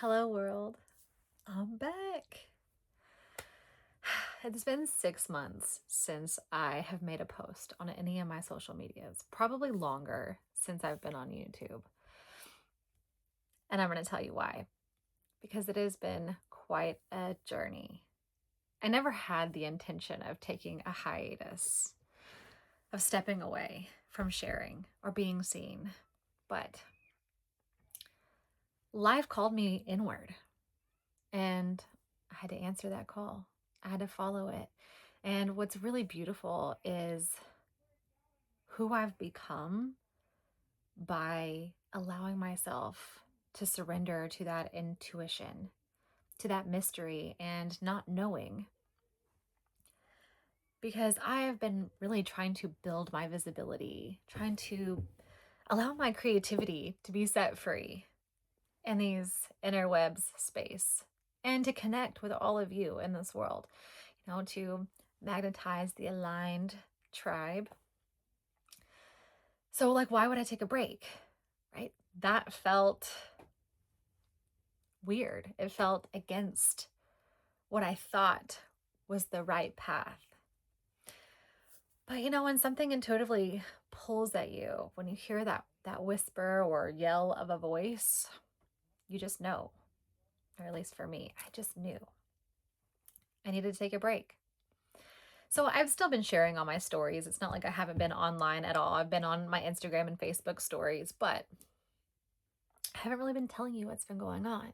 Hello, world. I'm back. It's been 6 months since I have made a post on any of my social medias, probably longer since I've been on YouTube. And I'm going to tell you why, because it has been quite a journey. I never had the intention of taking a hiatus, of stepping away from sharing or being seen, but life called me inward. And I had to answer that call. I had to follow it. And what's really beautiful is who I've become by allowing myself to surrender to that intuition, to that mystery, and not knowing. Because I have been really trying to build my visibility, trying to allow my creativity to be set free in these interwebs space and to connect with all of you in this world, to magnetize the aligned tribe. So, why would I take a break? Right? That felt weird. It felt against what I thought was the right path. But when something intuitively pulls at you, when you hear that whisper or yell of a voice, you just know. Or at least for me, I just knew. I needed to take a break. So I've still been sharing all my stories. It's not like I haven't been online at all. I've been on my Instagram and Facebook stories, but I haven't really been telling you what's been going on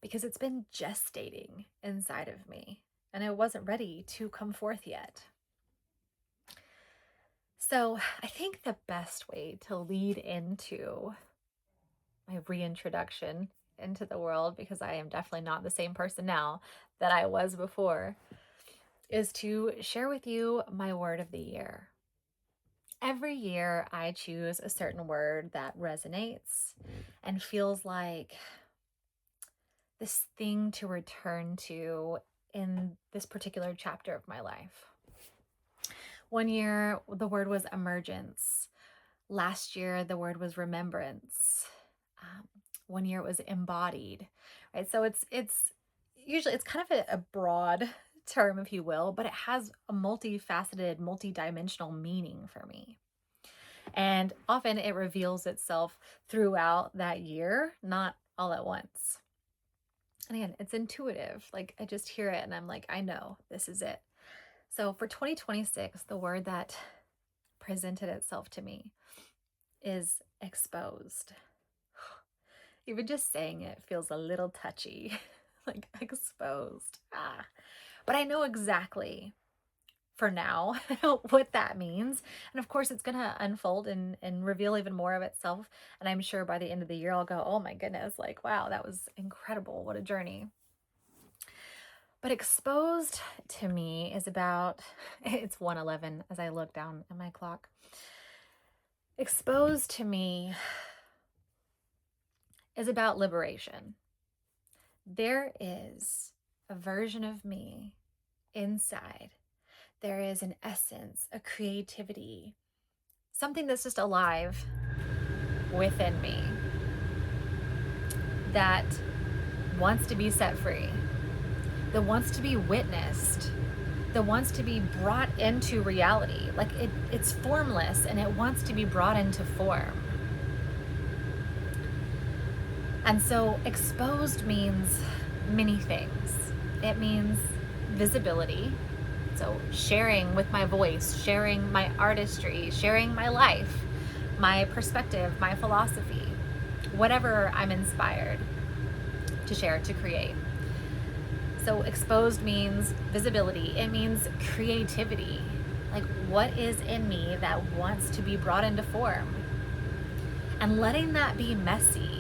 because it's been gestating inside of me and I wasn't ready to come forth yet. So I think the best way to lead into my reintroduction into the world, because I am definitely not the same person now that I was before, is to share with you my word of the year. Every year I choose a certain word that resonates and feels like this thing to return to in this particular chapter of my life. One year the word was emergence. Last year the word was remembrance. One year it was embodied, right? So it's usually it's kind of a broad term, if you will, but it has a multifaceted, multidimensional meaning for me. And often it reveals itself throughout that year, not all at once. And again, it's intuitive. Like I just hear it and I'm like, I know this is it. So for 2026, the word that presented itself to me is exposed. Even just saying it feels a little touchy, like exposed. But I know exactly for now what that means. And of course, it's going to unfold and reveal even more of itself. And I'm sure by the end of the year, I'll go, oh my goodness, like, wow, that was incredible. What a journey. But exposed to me is about, it's 1:11 as I look down at my clock. Exposed to me is about liberation. There is a version of me inside. There is an essence, a creativity, something that's just alive within me that wants to be set free, that wants to be witnessed, that wants to be brought into reality. Like it's formless and it wants to be brought into form. And so exposed means many things. It means visibility. So sharing with my voice, sharing my artistry, sharing my life, my perspective, my philosophy, whatever I'm inspired to share, to create. So exposed means visibility. It means creativity. Like what is in me that wants to be brought into form? And letting that be messy,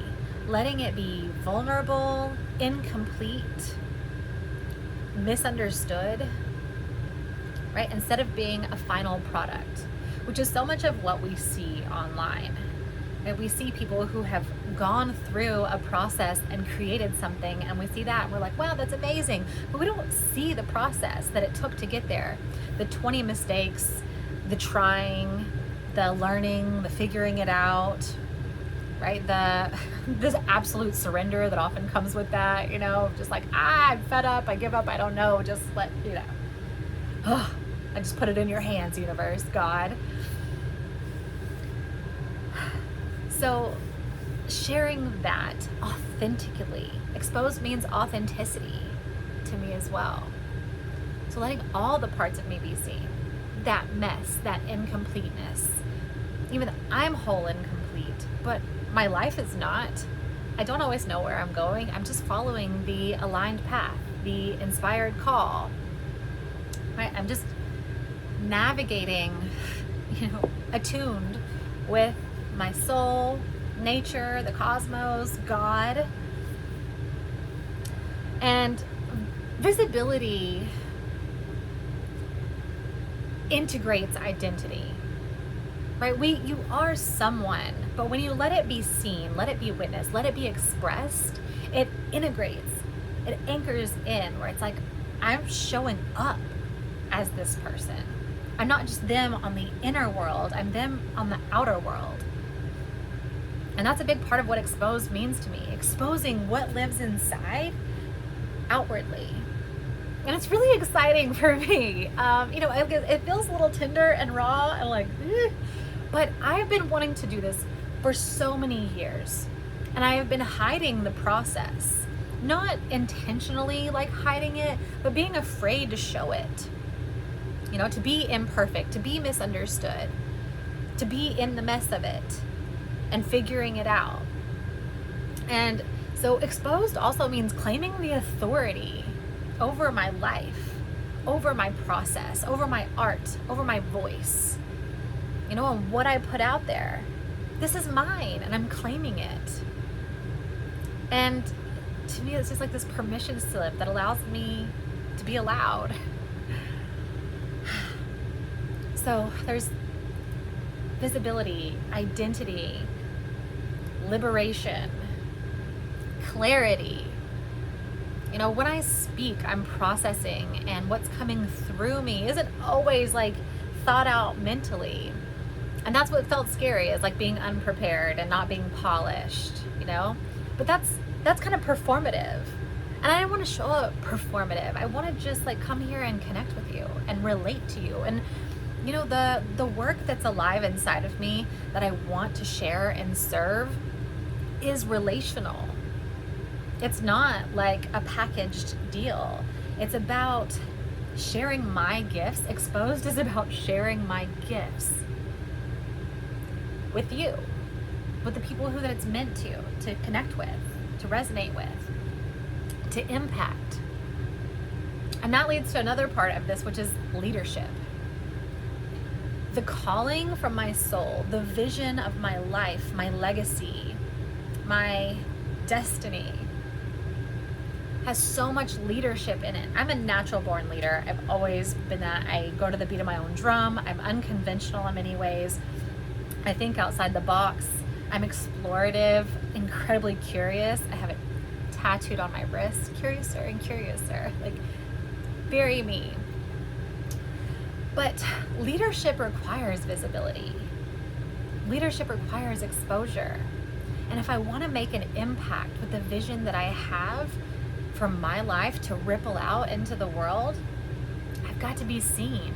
letting it be vulnerable, incomplete, misunderstood, right? Instead of being a final product, which is so much of what we see online. Right? We see people who have gone through a process and created something, and we see that and we're like, wow, that's amazing. But we don't see the process that it took to get there. The 20 mistakes, the trying, the learning, the figuring it out, right? This absolute surrender that often comes with that, just like, I'm fed up, I give up, I don't know, just I just put it in your hands, universe, God. So sharing that authentically, exposed means authenticity to me as well. So letting all the parts of me be seen, that mess, that incompleteness, even though I'm whole and complete, but my life is not. I don't always know where I'm going. I'm just following the aligned path, the inspired call, right? I'm just navigating, attuned with my soul, nature, the cosmos, God. And visibility integrates identity, right? You are someone, but when you let it be seen, let it be witnessed, let it be expressed, it integrates, it anchors in, where it's like, I'm showing up as this person. I'm not just them on the inner world, I'm them on the outer world. And that's a big part of what exposed means to me, exposing what lives inside outwardly. And it's really exciting for me. It feels a little tender and raw and like, but I've been wanting to do this for so many years. And I have been hiding the process, not intentionally like hiding it, but being afraid to show it. To be imperfect, to be misunderstood, to be in the mess of it and figuring it out. And so exposed also means claiming the authority over my life, over my process, over my art, over my voice, and what I put out there. This is mine and I'm claiming it. And to me, it's just like this permission slip that allows me to be allowed. So there's visibility, identity, liberation, clarity. When I speak, I'm processing, and what's coming through me isn't always like thought out mentally. And that's what felt scary, is like being unprepared and not being polished, But that's kind of performative. And I don't want to show up performative. I want to just like come here and connect with you and relate to you. And the work that's alive inside of me that I want to share and serve is relational. It's not like a packaged deal. It's about sharing my gifts. Exposed is about sharing my gifts with you, with the people that it's meant to connect with, to resonate with, to impact. And that leads to another part of this, which is leadership. The calling from my soul, the vision of my life, my legacy, my destiny has so much leadership in it. I'm a natural born leader. I've always been that. I go to the beat of my own drum. I'm unconventional in many ways. I think outside the box. I'm explorative, incredibly curious. I have it tattooed on my wrist. Curiouser and curiouser. Like, very me. But leadership requires visibility. Leadership requires exposure. And if I want to make an impact with the vision that I have for my life to ripple out into the world, I've got to be seen.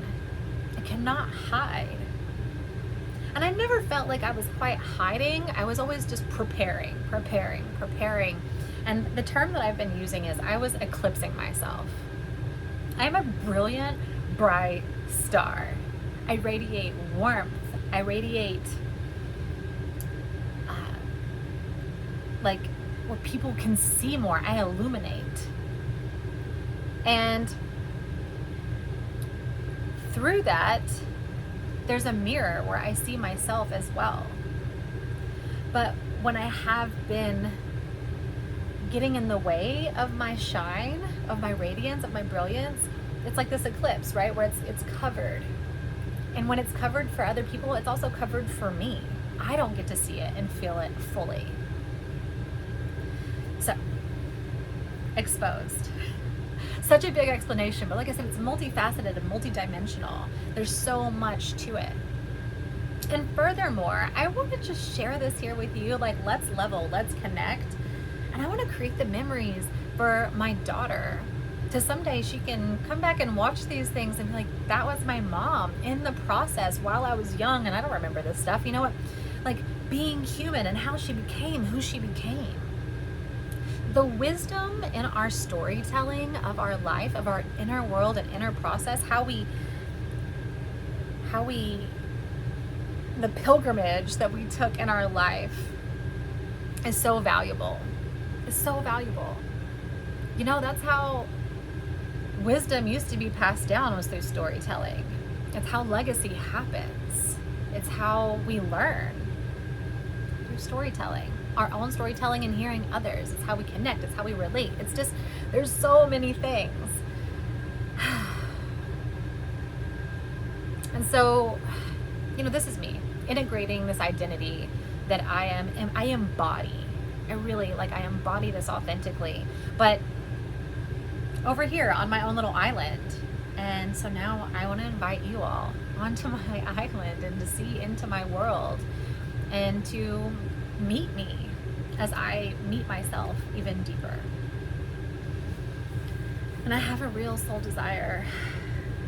I cannot hide. And I never felt like I was quite hiding. I was always just preparing. And the term that I've been using is I was eclipsing myself. I'm a brilliant, bright star. I radiate warmth. I radiate like where people can see more. I illuminate. And through that, there's a mirror where I see myself as well. But when I have been getting in the way of my shine, of my radiance, of my brilliance, it's like this eclipse, right? Where it's covered. And when it's covered for other people, it's also covered for me. I don't get to see it and feel it fully. So, exposed. Such a big explanation, but like I said, it's multifaceted and multidimensional. There's so much to it. And furthermore, I want to just share this here with you. Like, let's level, let's connect. And I want to create the memories for my daughter to someday she can come back and watch these things and be like, that was my mom in the process while I was young and I don't remember this stuff. You know what? Like being human and how she became who she became. The wisdom in our storytelling of our life, of our inner world and inner process, the pilgrimage that we took in our life is so valuable. It's so valuable. You know, that's how wisdom used to be passed down, was through storytelling. It's how legacy happens. It's how we learn, through storytelling. Our own storytelling and hearing others. It's how we connect. It's how we relate. It's just, there's so many things. And so, you know, this is me integrating this identity that I embody. I embody this authentically, but over here on my own little island. And so now I want to invite you all onto my island and to see into my world and to meet me as I meet myself even deeper. And I have a real soul desire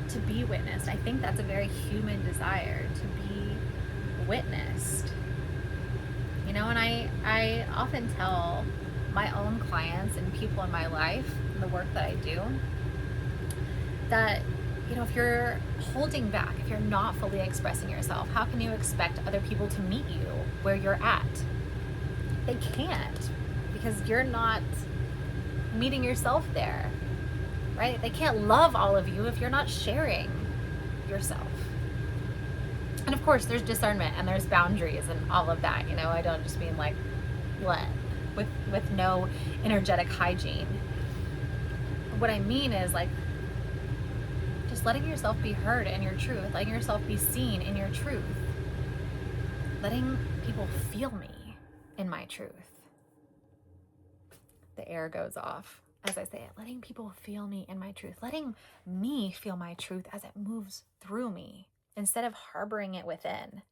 to be witnessed. I think that's a very human desire, to be witnessed. You know, and I often tell my own clients and people in my life, the work that I do, that, you know, if you're holding back, if you're not fully expressing yourself, how can you expect other people to meet you where you're at? They can't, because you're not meeting yourself there, right? They can't love all of you if you're not sharing yourself. And of course, there's discernment and there's boundaries and all of that. You know, I don't just mean like what with no energetic hygiene. What I mean is like just letting yourself be heard in your truth, letting yourself be seen in your truth, letting people feel me in my truth. The air goes off as I say it, letting people feel me in my truth, letting me feel my truth as it moves through me instead of harboring it within.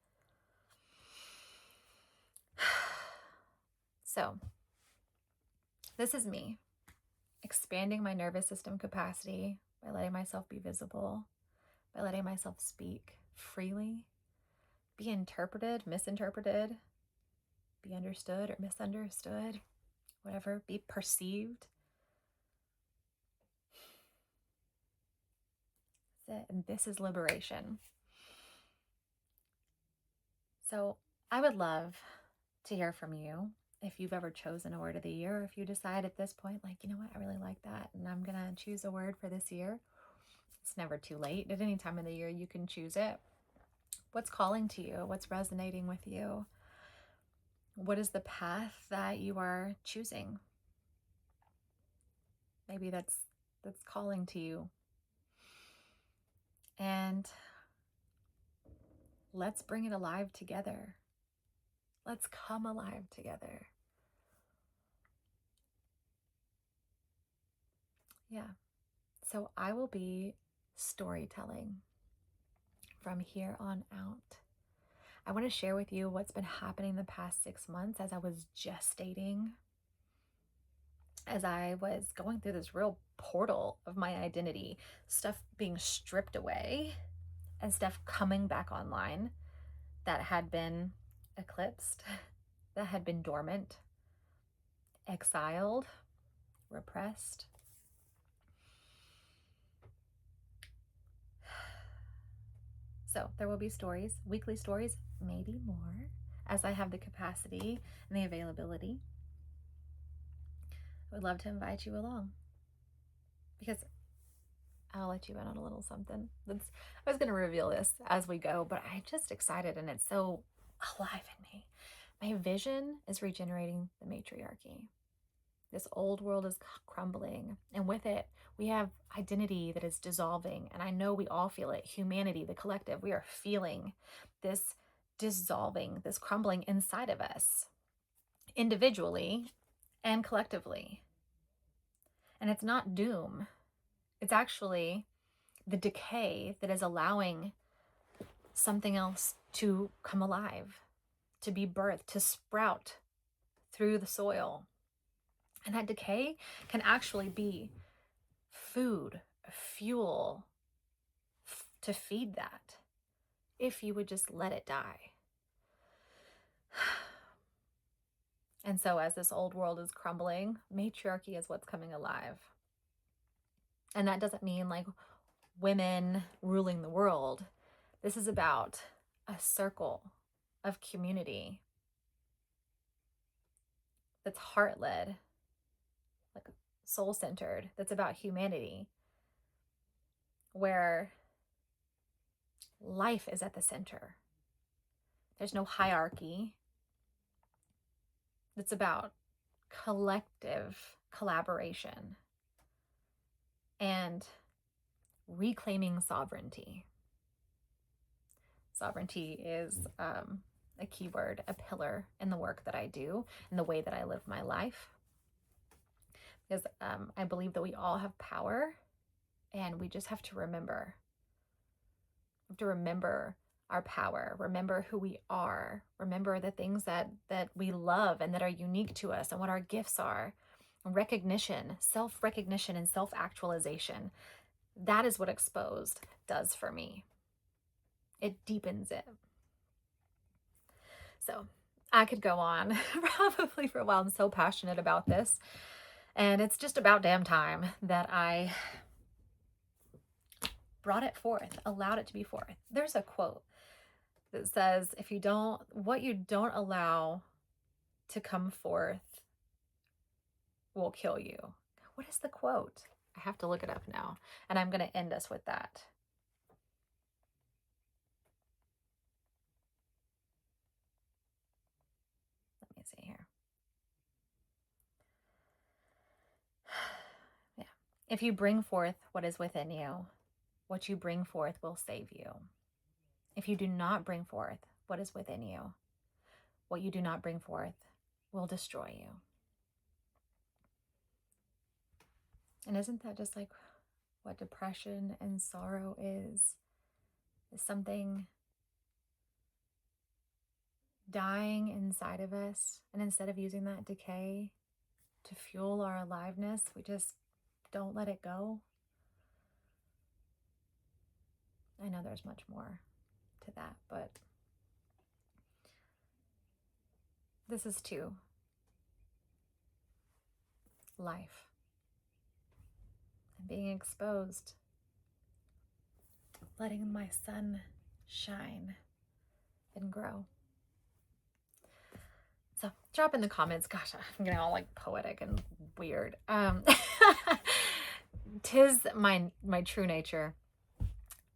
So, this is me expanding my nervous system capacity by letting myself be visible, by letting myself speak freely, be interpreted, misinterpreted, be understood or misunderstood, whatever, be perceived. That's it. And this is liberation. So I would love to hear from you. If you've ever chosen a word of the year, or if you decide at this point, like, you know what, I really like that, and I'm going to choose a word for this year. It's never too late. At any time of the year, you can choose it. What's calling to you? What's resonating with you? What is the path that you are choosing? Maybe that's calling to you. And let's bring it alive together. Let's come alive together. Yeah. So I will be storytelling from here on out. I want to share with you what's been happening the past 6 months as I was gestating, as I was going through this real portal of my identity, stuff being stripped away and stuff coming back online that had been eclipsed, that had been dormant, exiled, repressed. So there will be stories, weekly stories, maybe more, as I have the capacity and the availability. I would love to invite you along, because I'll let you in on a little something. I was going to reveal this as we go, but I'm just excited and it's so alive in me. My vision is regenerating the matriarchy. This old world is crumbling, and with it, we have identity that is dissolving. And I know we all feel it. Humanity, the collective, we are feeling this dissolving, this crumbling inside of us, individually and collectively. And it's not doom. It's actually the decay that is allowing something else to come alive, to be birthed, to sprout through the soil. And that decay can actually be food, fuel to feed that, if you would just let it die. And so as this old world is crumbling, matriarchy is what's coming alive. And that doesn't mean like women ruling the world. This is about a circle of community that's heart-led, like soul-centered, that's about humanity, where life is at the center. There's no hierarchy. It's about collective collaboration and reclaiming sovereignty. Sovereignty is a keyword, a pillar in the work that I do and the way that I live my life. Because I believe that we all have power, and we just have to remember. We have to remember our power, remember who we are, remember the things that we love and that are unique to us and what our gifts are. Recognition, self-recognition and self-actualization. That is what Exposed does for me. It deepens it. So I could go on probably for a while. I'm so passionate about this. And it's just about damn time that I brought it forth, allowed it to be forth. There's a quote that says, what you don't allow to come forth will kill you. What is the quote? I have to look it up now. And I'm going to end us with that. Let me see here. Yeah. If you bring forth what is within you, what you bring forth will save you. If you do not bring forth what is within you, what you do not bring forth will destroy you. And isn't that just like what depression and sorrow is? Is something dying inside of us, and instead of using that decay to fuel our aliveness, we just don't let it go. I know there's much more to that, but this is too life and being exposed, letting my sun shine and grow. So drop in the comments. Gosh, I'm getting all like poetic and weird. 'Tis my true nature.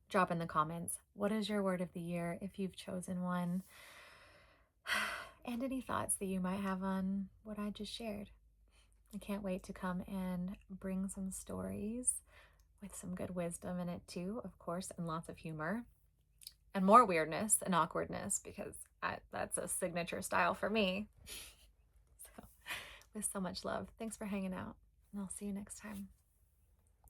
Drop in the comments. What is your word of the year if you've chosen one? And any thoughts that you might have on what I just shared. I can't wait to come and bring some stories with some good wisdom in it too, of course, and lots of humor and more weirdness and awkwardness, because that's a signature style for me. So with so much love, thanks for hanging out, and I'll see you next time.